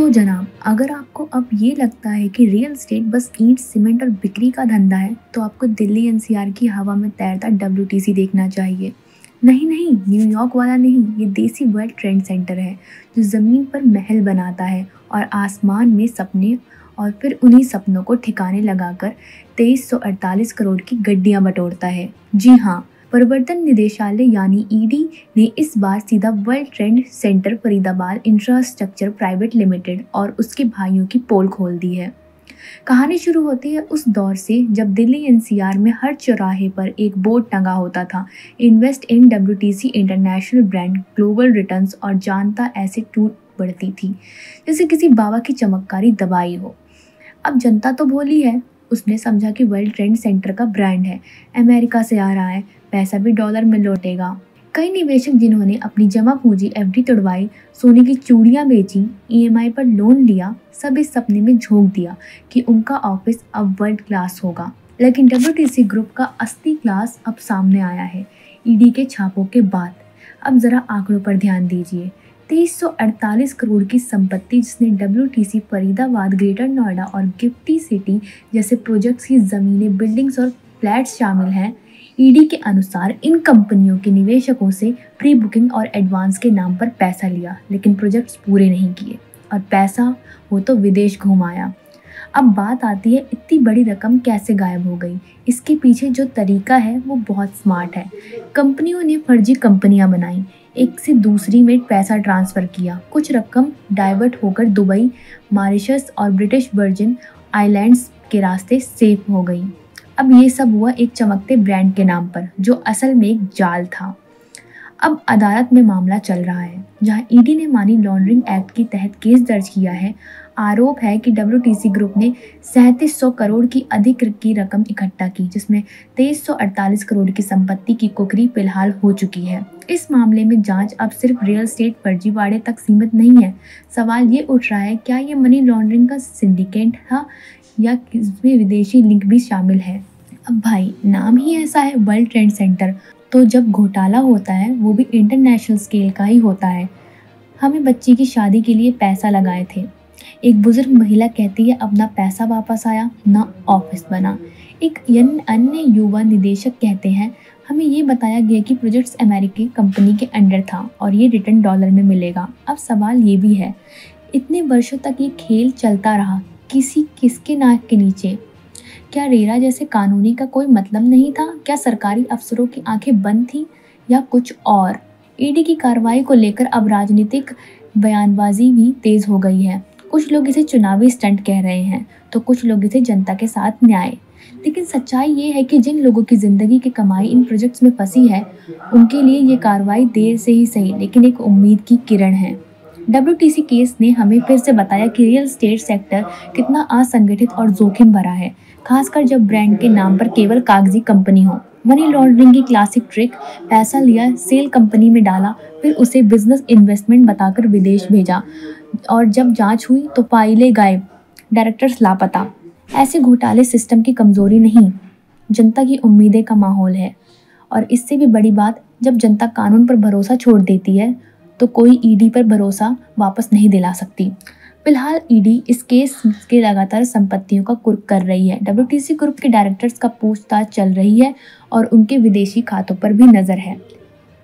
तो जनाब, अगर आपको अब ये लगता है कि रियल एस्टेट बस ईंट, सीमेंट और बिक्री का धंधा है, तो आपको दिल्ली एनसीआर की हवा में तैरता डब्ल्यूटीसी देखना चाहिए। नहीं नहीं, न्यूयॉर्क वाला नहीं, ये देसी वर्ल्ड ट्रेड सेंटर है जो ज़मीन पर महल बनाता है और आसमान में सपने, और फिर उन्हीं सपनों को ठिकाने लगाकर 2348 करोड़ की गड्डियां बटोरता है। जी हाँ, प्रवर्तन निदेशालय यानी ईडी ने इस बार सीधा world trade centre Faridabad infrastructure private limited और उसके भाइयों की पोल खोल दी है। कहानी शुरू होती है उस दौर से जब दिल्ली एनसीआर में हर चौराहे पर एक बोर्ड टंगा होता था, invest in WTC international brand global returns, और जानता ऐसे टूट पड़ती थी जैसे किसी बाबा की चमत्कारी दवाई हो। अब जनता तो भोली है, उसने समझा कि वर्ल्ड ट्रेड सेंटर का ब्रांड है, अमेरिका से आ रहा है, पैसा भी डॉलर में लौटेगा। कई निवेशक जिन्होंने अपनी जमा पूंजी एफडी तोड़वाई, सोने की चूड़ियां बेची, ईएमआई पर लोन लिया, सब इस सपने में झोंक दिया कि उनका ऑफिस अब वर्ल्ड क्लास होगा। लेकिन डब्ल्यूटीसी ग्रुप का असली क्लास अब सामने आया है ईडी के छापों के बाद। अब जरा आंकड़ों पर ध्यान दीजिए। 2348 करोड़ की संपत्ति, जिसने डब्ल्यूटीसी फरीदाबाद, ग्रेटर नोएडा और गिफ्टी सिटी जैसे प्रोजेक्ट्स की जमीनें, बिल्डिंग्स और फ्लैट्स शामिल हैं। ईडी के अनुसार इन कंपनियों के निवेशकों से प्री बुकिंग और एडवांस के नाम पर पैसा लिया, लेकिन प्रोजेक्ट्स पूरे नहीं किए, और पैसा वो तो विदेश घुमाया। अब बात आती है, इतनी बड़ी रकम कैसे गायब हो गई? इसके पीछे जो तरीका है वो बहुत स्मार्ट है। कंपनियों ने फर्जी कंपनियां बनाई, एक से दूसरी में पैसा ट्रांसफ़र किया, कुछ रकम डाइवर्ट होकर दुबई, मॉरिशस और ब्रिटिश वर्जिन आइलैंड्स के रास्ते सेफ हो गई। अब ये सब हुआ एक चमकते ब्रांड के नाम पर, जो असल में एक जाल था। अब अदालत में मामला चल रहा है, जहां ईडी ने मनी लॉन्ड्रिंग एक्ट के तहत केस दर्ज किया है। आरोप है कि डब्ल्यूटीसी ग्रुप ने 3700 करोड़ की अधिक की रकम इकट्ठा की, जिसमें 2348 करोड़ की संपत्ति की कुकरी फिलहाल हो चुकी है। इस मामले में जांच अब सिर्फ रियल एस्टेट फर्जीवाड़े तक सीमित नहीं है। सवाल ये उठ रहा है, क्या ये मनी लॉन्ड्रिंग का सिंडिकेट था या इसमें विदेशी लिंक भी शामिल है? अब भाई, नाम ही ऐसा है वर्ल्ड ट्रेड सेंटर, तो जब घोटाला होता है वो भी इंटरनेशनल स्केल का ही होता है। हमें बच्ची की शादी के लिए पैसा लगाए थे, एक बुजुर्ग महिला कहती है, अब ना पैसा वापस आया ना ऑफिस बना। एक अन्य युवा निदेशक कहते हैं, हमें ये बताया गया कि प्रोजेक्ट्स अमेरिकी कंपनी के अंडर था और ये रिटर्न डॉलर में मिलेगा। अब सवाल ये भी है, इतने वर्षों तक ये खेल चलता रहा, किसके नाक के नीचे? क्या रेरा जैसे कानूनी का कोई मतलब नहीं था? क्या सरकारी अफसरों की आंखें बंद थीं या कुछ और? ईडी की कार्रवाई को लेकर अब राजनीतिक बयानबाजी भी तेज हो गई है। कुछ लोग इसे चुनावी स्टंट कह रहे हैं, तो कुछ लोग इसे जनता के साथ न्याय। लेकिन सच्चाई ये है कि जिन लोगों की जिंदगी की कमाई इन प्रोजेक्ट्स में फंसी है, उनके लिए ये कार्रवाई देर से ही सही, लेकिन एक उम्मीद की किरण है। डब्ल्यूटीसी केस ने हमें फिर से बताया कि रियल एस्टेट सेक्टर कितना असंगठित और जोखिम भरा है, खासकर जब ब्रांड के नाम पर केवल कागजी कंपनी हो। मनी लॉन्ड्रिंग की क्लासिक ट्रिक, पैसा लिया, सेल कंपनी में डाला, फिर उसे बिजनेस इन्वेस्टमेंट बताकर विदेश भेजा, और जब जांच हुई तो फाइलें गायब, डायरेक्टर्स लापता। ऐसे घोटाले सिस्टम की कमजोरी नहीं, जनता की उम्मीदें का माहौल है। और इससे भी बड़ी बात, जब जनता कानून पर भरोसा छोड़ देती है तो कोई ईडी पर भरोसा वापस नहीं दिला सकती। फिलहाल ईडी इस केस के लगातार संपत्तियों का कुर्क कर रही है। डब्ल्यूटीसी ग्रुप के डायरेक्टर्स का पूछताछ चल रही है और उनके विदेशी खातों पर भी नजर है।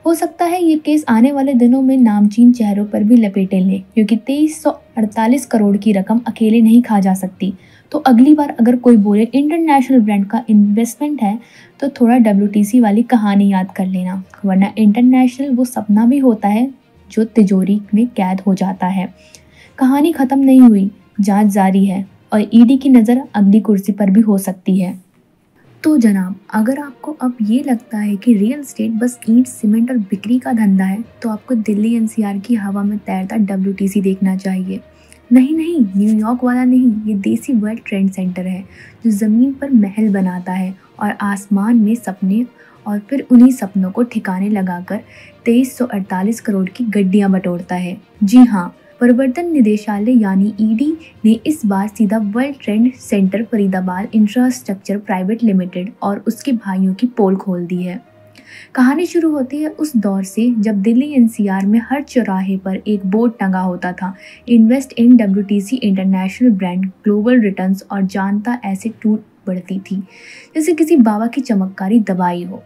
हो सकता है ये केस आने वाले दिनों में नामचीन चेहरों पर भी लपेटे ले, क्योंकि 2348 करोड़ की रकम अकेले नहीं खा जा सकती। तो अगली बार अगर कोई बोले इंटरनेशनल ब्रांड का इन्वेस्टमेंट है, तो थोड़ा डब्ल्यूटीसी वाली कहानी याद कर लेना, वरना इंटरनेशनल वो सपना भी होता है जो तिजोरी में कैद हो जाता है। कहानी खत्म नहीं हुई, जांच जारी है, और ईडी की नज़र अगली कुर्सी पर भी हो सकती है। तो जनाब, अगर आपको अब ये लगता है कि रियल एस्टेट बस ईंट, सीमेंट और बिक्री का धंधा है, तो आपको दिल्ली एनसीआर की हवा में तैरता डब्ल्यूटीसी देखना चाहिए। नहीं नहीं, न्यूयॉर्क वाला नहीं, ये देसी वर्ल्ड ट्रेड सेंटर है जो ज़मीन पर महल बनाता है और आसमान में सपने, और फिर उन्हीं सपनों को ठिकाने लगाकर 2348 करोड़ की गड्डियां बटोरता है। जी हाँ, प्रवर्तन निदेशालय यानी ईडी ने इस बार सीधा world trade centre Faridabad infrastructure private limited और उसके भाइयों की पोल खोल दी है। कहानी शुरू होती है उस दौर से जब दिल्ली एनसीआर में हर चौराहे पर एक बोर्ड टंगा होता था, invest in WTC international brand global returns, और जानता ऐसे टूट पड़ती थी जैसे किसी बाबा की चमत्कारी दवाई हो।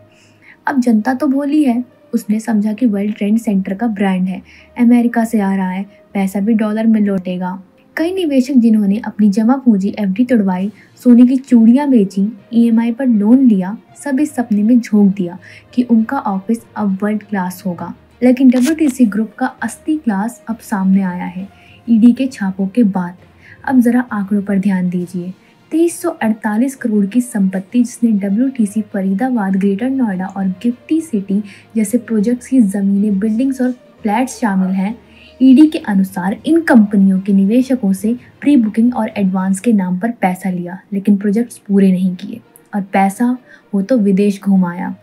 अब जनता तो भोली है, उसने समझा कि वर्ल्ड ट्रेड सेंटर का ब्रांड है, अमेरिका से आ रहा है, पैसा भी डॉलर में लौटेगा। कई निवेशक जिन्होंने अपनी जमा पूंजी एफडी तोड़वाई, सोने की चूड़ियां बेची, ईएमआई पर लोन लिया, सब इस सपने में झोंक दिया कि उनका ऑफिस अब वर्ल्ड क्लास होगा। लेकिन डब्ल्यूटीसी ग्रुप का असली क्लास अब सामने आया है, ईडी के छापों के बाद। अब जरा आंकड़ों पर ध्यान दीजिए। 2348 करोड़ की संपत्ति, जिसमें डब्ल्यूटीसी फरीदाबाद, ग्रेटर नोएडा और गिफ्टी सिटी जैसे प्रोजेक्ट्स की जमीनें, बिल्डिंग्स और फ्लैट्स शामिल हैं। ईडी के अनुसार इन कंपनियों के निवेशकों से प्री बुकिंग और एडवांस के नाम पर पैसा लिया, लेकिन प्रोजेक्ट्स पूरे नहीं किए, और पैसा वो तो विदेश घुमाया।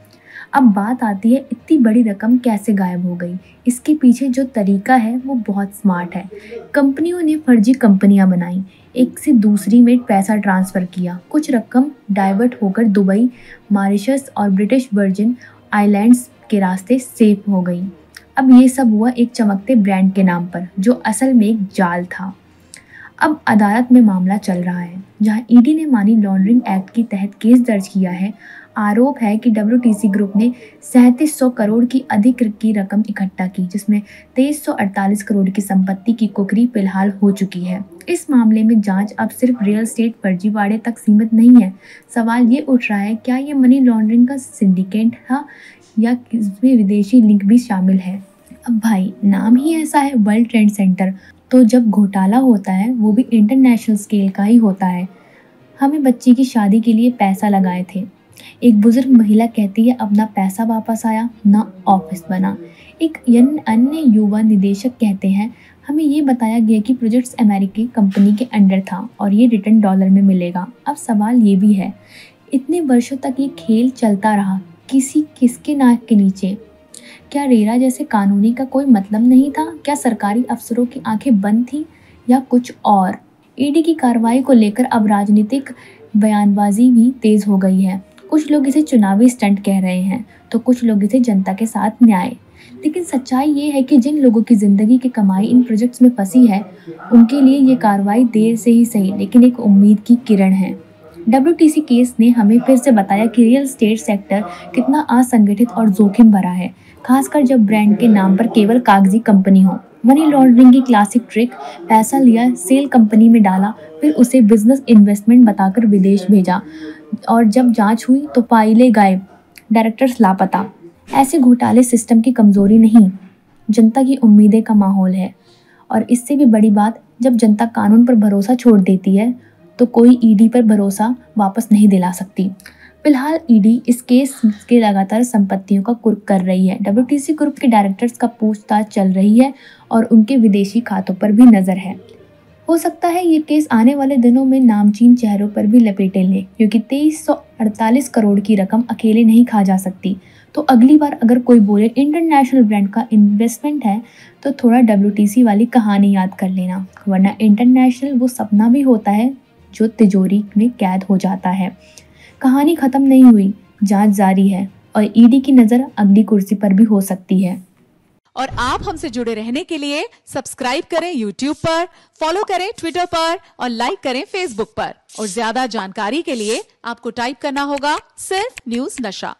अब बात आती है, इतनी बड़ी रकम कैसे गायब हो गई? इसके पीछे जो तरीका है वो बहुत स्मार्ट है। कंपनियों ने फर्जी कंपनियां बनाई, एक से दूसरी में पैसा ट्रांसफ़र किया, कुछ रकम डाइवर्ट होकर दुबई, मॉरिशस और ब्रिटिश वर्जिन आइलैंड्स के रास्ते सेफ हो गई। अब ये सब हुआ एक चमकते ब्रांड के नाम पर, जो असल में एक जाल था। अब अदालत में मामला चल रहा है, जहां ईडी ने मनी लॉन्ड्रिंग एक्ट के तहत केस दर्ज किया है। आरोप है कि डब्ल्यूटीसी ग्रुप ने 3700 करोड़ की अधिक की रकम इकट्ठा की, जिसमें 2348 करोड़ की संपत्ति की कुकरी फिलहाल हो चुकी है। इस मामले में जांच अब सिर्फ रियल एस्टेट फर्जीवाड़े तक सीमित नहीं है। सवाल ये उठ रहा है, क्या ये मनी लॉन्ड्रिंग का सिंडिकेट था या इसमें विदेशी लिंक भी शामिल है? अब भाई, नाम ही ऐसा है, वर्ल्ड ट्रेड सेंटर, तो जब घोटाला होता है वो भी इंटरनेशनल स्केल का ही होता है। हमें बच्ची की शादी के लिए पैसा लगाए थे, एक बुजुर्ग महिला कहती है, अपना पैसा वापस आया, ना ऑफिस बना। एक अन्य युवा निदेशक कहते हैं, हमें ये बताया गया कि प्रोजेक्ट्स अमेरिकी कंपनी के अंडर था और ये रिटर्न डॉलर में मिलेगा। अब सवाल ये भी है, इतने वर्षों तक ये खेल चलता रहा, किसके नाक के नीचे? क्या रेरा जैसे कानूनी का कोई मतलब नहीं था? क्या सरकारी अफसरों की आंखें बंद थी या कुछ और? ईडी की कार्रवाई को लेकर अब राजनीतिक बयानबाजी भी तेज हो गई है। कुछ लोग इसे चुनावी स्टंट कह रहे हैं, तो कुछ लोग इसे जनता के साथ न्याय। लेकिन सच्चाई ये है कि जिन लोगों की जिंदगी की कमाई इन प्रोजेक्ट्स में फंसी है, उनके लिए ये कार्रवाई देर से ही सही, लेकिन एक उम्मीद की किरण है। डब्ल्यूटीसी केस ने हमें फिर से बताया कि रियल एस्टेट सेक्टर कितना असंगठित और जोखिम भरा है, खासकर जब ब्रांड के नाम पर केवल कागजी कंपनी हो। मनी लॉन्ड्रिंग की क्लासिक ट्रिक, पैसा लिया, सेल कंपनी में डाला, फिर उसे बिजनेस इन्वेस्टमेंट बताकर विदेश भेजा, और जब जांच हुई तो फाइलें गायब, डायरेक्टर्स लापता। ऐसे घोटाले सिस्टम की कमजोरी नहीं, जनता की उम्मीदें का माहौल है। और इससे भी बड़ी बात, जब जनता कानून पर भरोसा छोड़ देती है तो कोई ईडी पर भरोसा वापस नहीं दिला सकती। फिलहाल ईडी इस केस के लगातार संपत्तियों का कुर्क कर रही है। डब्ल्यूटीसी ग्रुप के डायरेक्टर्स का पूछताछ चल रही है और उनके विदेशी खातों पर भी नजर है। हो सकता है ये केस आने वाले दिनों में नामचीन चेहरों पर भी लपेटे ले, क्योंकि 2348 करोड़ की रकम अकेले नहीं खा जा सकती। तो अगली बार अगर कोई बोले इंटरनेशनल ब्रांड का इन्वेस्टमेंट है, तो थोड़ा डब्ल्यूटीसी वाली कहानी याद कर लेना, वरना इंटरनेशनल वो सपना भी होता है जो तिजोरी में कैद हो जाता है। कहानी खत्म नहीं हुई, जांच जारी है, और ईडी की नजर अगली कुर्सी पर भी हो सकती है। और आप हमसे जुड़े रहने के लिए सब्सक्राइब करें YouTube पर, फॉलो करें Twitter पर और लाइक करें Facebook पर। और ज्यादा जानकारी के लिए आपको टाइप करना होगा सिर्फ न्यूज़ नशा।